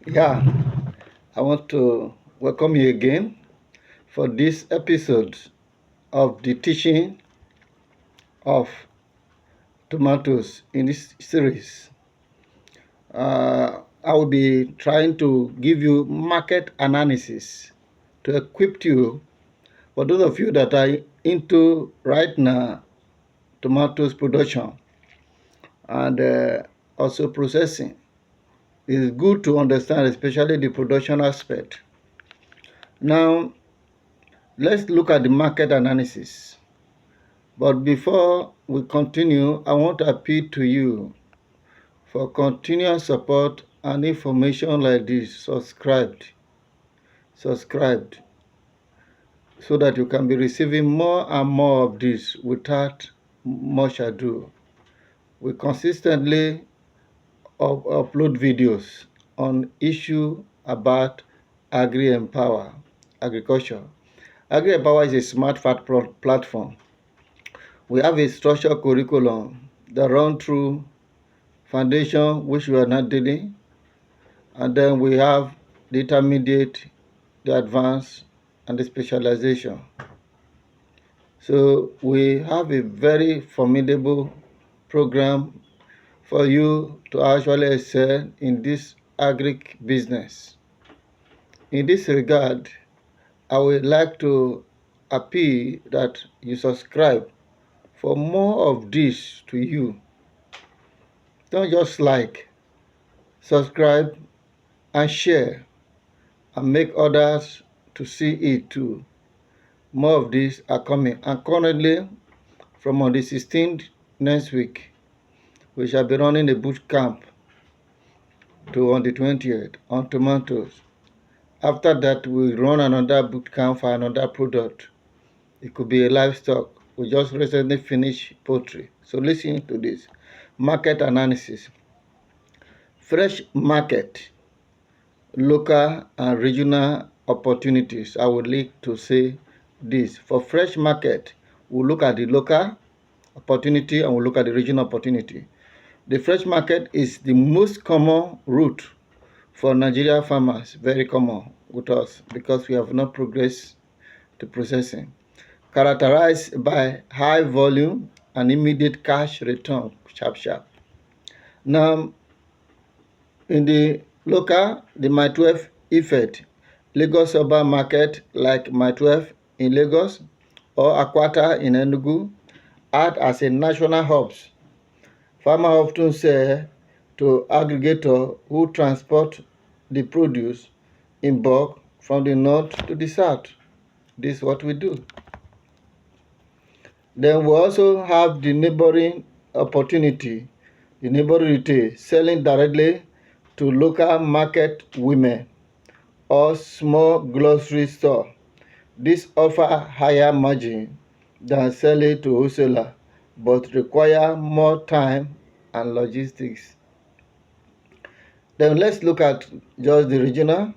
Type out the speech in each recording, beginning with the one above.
Yeah, I want to welcome you again for this episode of the teaching of tomatoes in this series. I will be trying to give you market analysis to equip you for those of you that are into right now tomatoes production and also processing. It is good to understand, especially the production aspect. Now, let's look at the market analysis. But before we continue, I want to appeal to you for continuous support and information like this. Subscribed, so that you can be receiving more and more of this without much ado. We consistently upload videos on issue about agriculture. Agri-Empower is a smart fact platform. We have a structured curriculum that run through foundation, which we are not dealing, and then we have the intermediate, the advanced, and the specialization. So we have a very formidable program for you to actually excel in this agribusiness. In this regard, I would like to appeal that you subscribe for more of this to you. Don't just like, subscribe, and share, and make others to see it too. More of these are coming. And currently, from on the 16th next week, we shall be running a boot camp to on the 20th on tomatoes. After that, we run another boot camp for another product. It could be a livestock. We just recently finished poultry. So listen to this. Market analysis. Fresh market, local and regional opportunities. I would like to say this. For fresh market, we'll look at the local opportunity and we'll look at the regional opportunity. The fresh market is the most common route for Nigeria farmers, very common with us because we have not progressed to processing. Characterized by high volume and immediate cash return, sharp. Now, in the local, the My 12 effect, Lagos urban market like My 12 in Lagos or Akwata in Enugu act as a national hubs. Farmers often sell to aggregator who transport the produce in bulk from the north to the south. This is what we do. Then we also have the neighboring opportunity, the neighboring retail, selling directly to local market women or small grocery store. This offer higher margin than selling to wholesaler, but require more time and logistics. Then let's look at just the regional.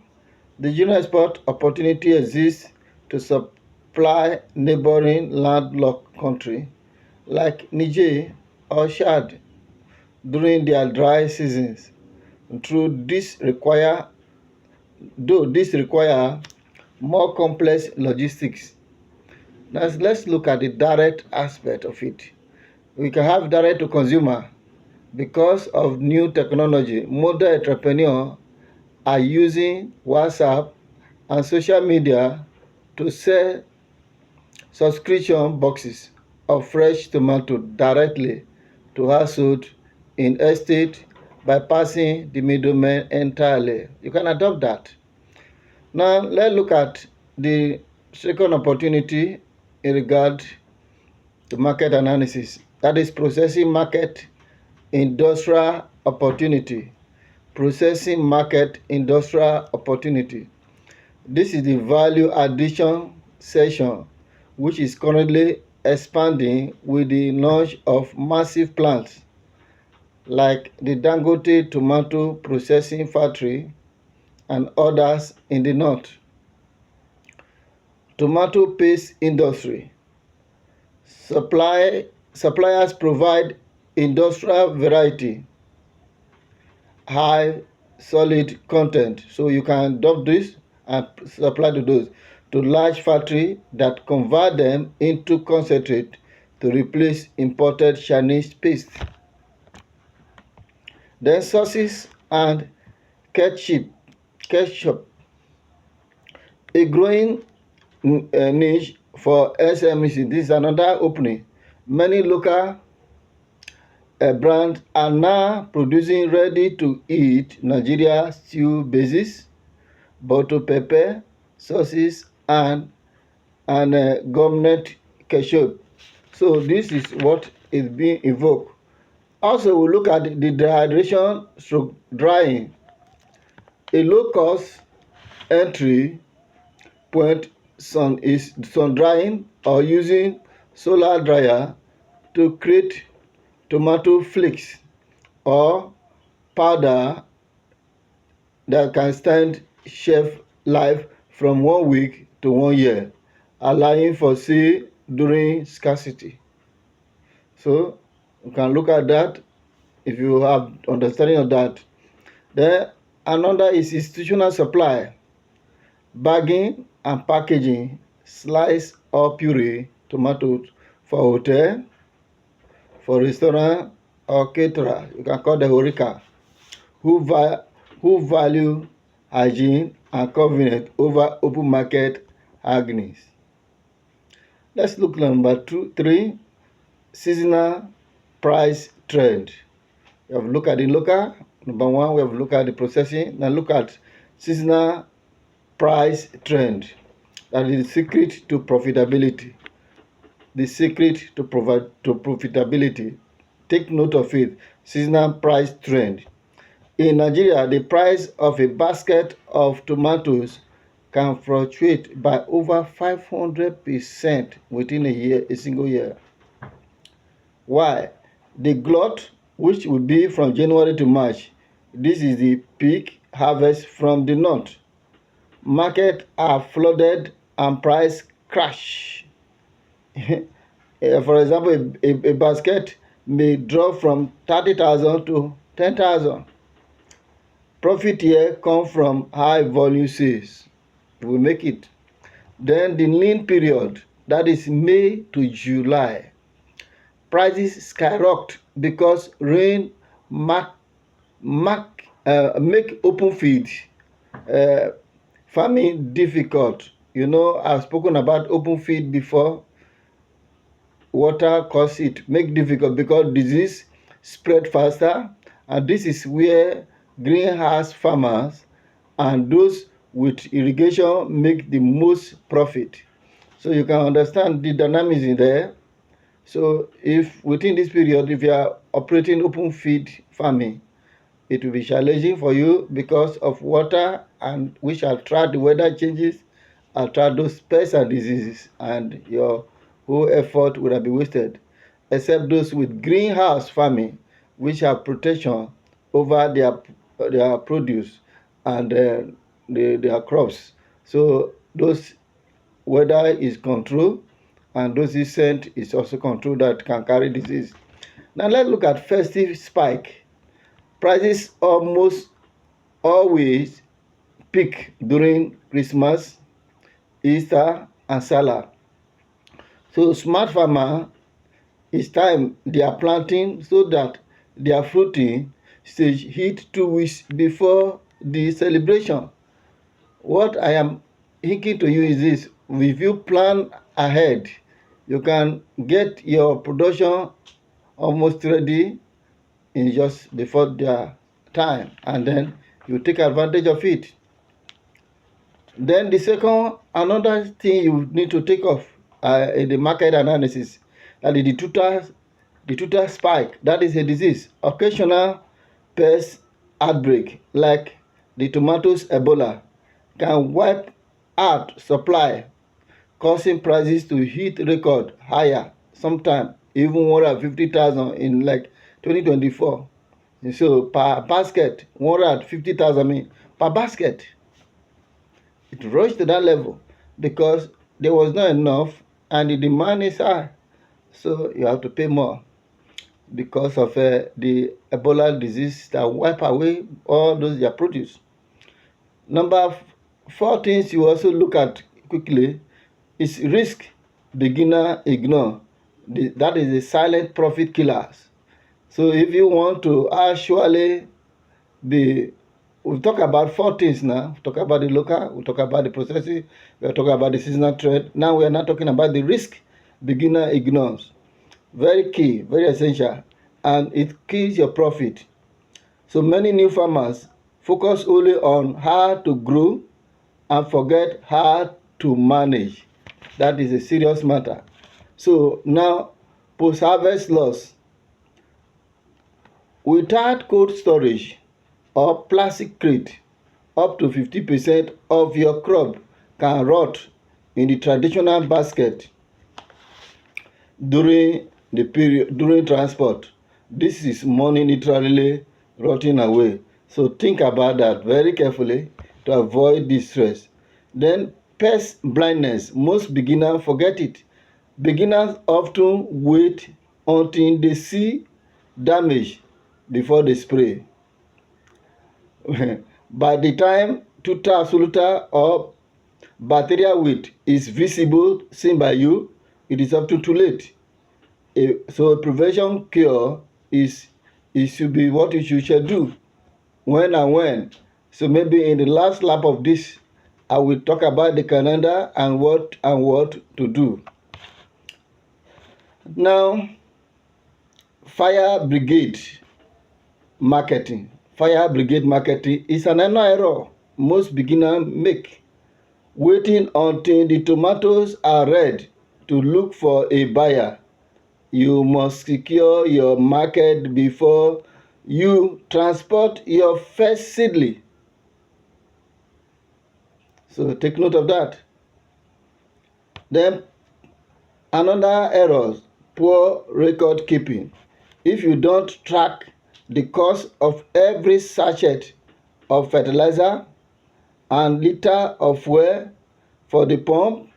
The regional export opportunity exists to supply neighboring landlocked country like Niger or Chad during their dry seasons. Though this require more complex logistics. Now let's look at the direct aspect of it. We can have direct to consumer because of new technology. Modern entrepreneurs are using WhatsApp and social media to sell subscription boxes of fresh tomato directly to household in estate bypassing the middleman entirely. You can adopt that. Now let's look at the second opportunity in regard to market analysis. That is processing market industrial opportunity. Processing market industrial opportunity. This is the value addition section, which is currently expanding with the launch of massive plants like the Dangote Tomato Processing Factory and others in the north. Tomato paste industry. Suppliers provide industrial variety, high solid content. So you can dump this and supply to those to large factory that convert them into concentrate to replace imported Chinese paste. Then sauces and ketchup. Ketchup, a growing niche for SMEs. This is another opening. Many local brands are now producing ready-to-eat Nigeria stew bases, bottle pepper, sauces, and gourmet ketchup. So this is what is being evoked. Also, we look at the dehydration stroke drying. A low-cost entry point is sun drying or using solar dryer to create tomato flakes or powder that can stand shelf life from 1 week to 1 year, allowing for sale during scarcity. So you can look at that if you have understanding of that. Then another is institutional supply, bagging and packaging, slice or puree tomatoes for hotel, for restaurant or caterer. You can call the horeca, who, who value hygiene and convenience over open market agnes. Let's look number 3, seasonal price trend. We have looked at the local. Number 1, we have looked at the processing. Now look at seasonal price trend. That is the secret to profitability. The secret to profitability. Take note of it. Seasonal price trend. In Nigeria, the price of a basket of tomatoes can fluctuate by over 500% within a single year. Why? The glut, which will be from January to March, this is the peak harvest from the north. Markets are flooded and price crash. For example, a basket may drop from 30,000 to 10,000. Profit here come from high volume sales. We make it. Then the lean period, that is May to July. Prices skyrocket because rain make open feed farming difficult. You know, I've spoken about open feed before. Water cause it make difficult because disease spread faster, and this is where greenhouse farmers and those with irrigation make the most profit. So you can understand the dynamism there. So if within this period, if you are operating open feed farming, it will be challenging for you because of water, and we shall track the weather changes, attract those pests and diseases, and your whole effort would have been wasted. Except those with greenhouse farming, which have protection over their produce and their crops. So those weather is controlled, and those scent is also controlled that can carry disease. Now let's look at festive spike. Prices almost always peak during Christmas, Easter, and Salah. So smart farmer, it's time they are planting so that their fruiting stage hit 2 weeks before the celebration. What I am hinting to you is this: if you plan ahead, you can get your production almost ready in just before their time, and then you take advantage of it. Then the second, another thing you need to take off in the market analysis, that is the total spike. That is a disease. Occasional pest outbreak, like the tomatoes Ebola, can wipe out supply, causing prices to hit record higher, sometimes even 150,000 in like 2024. And so per basket, 150,000 mean per basket. It rushed to that level because there was not enough and the demand is high. So you have to pay more. because of the Ebola disease that wipe away all those their produce. Number four things you also look at quickly is risk beginner ignore. That is the silent profit killers. So if you want to actually be, we talk about four things now. We talk about the local, we talk about the processing, we are talking about the seasonal trade. Now we are not talking about the risk beginner ignores. Very key, very essential, and it kills your profit. So many new farmers focus only on how to grow and forget how to manage. That is a serious matter. So now, post-harvest loss. Without cold storage or plastic crate, up to 50% of your crop can rot in the traditional basket during transport. This is money literally rotting away. So think about that very carefully to avoid this stress. Then pest blindness. Most beginners forget it. Beginners often wait until they see damage before they spray. By the time tuta absoluta or bacterial weed is visible, seen by you, it is often too late. So a prevention cure is it should be what you should do when and when. So maybe in the last lap of this, I will talk about the calendar and what to do. Now, fire brigade marketing. Fire brigade marketing is an annual error most beginners make. Waiting until the tomatoes are red to look for a buyer. You must secure your market before you transport your first seedling. So take note of that. Then another error, poor record keeping. If you don't track the cost of every sachet of fertilizer and liter of fuel for the pump,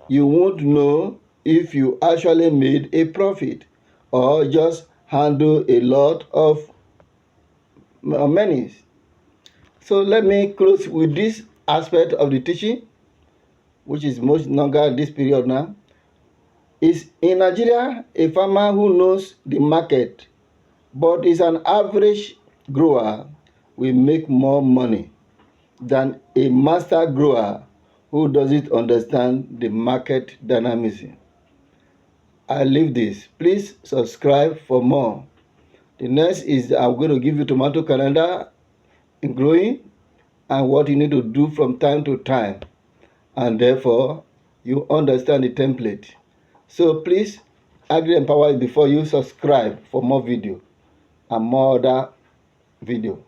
you won't know if you actually made a profit or just handle a lot of money. So let me close with this aspect of the teaching, which is most longer this period now. Is in Nigeria, a farmer who knows the market but is an average grower will make more money than a master grower who doesn't understand the market dynamism. I leave this. Please subscribe for more. The next is I'm going to give you tomato calendar in growing and what you need to do from time to time. And therefore, you understand the template. So please, Agri Empower before you subscribe for more video and more other video.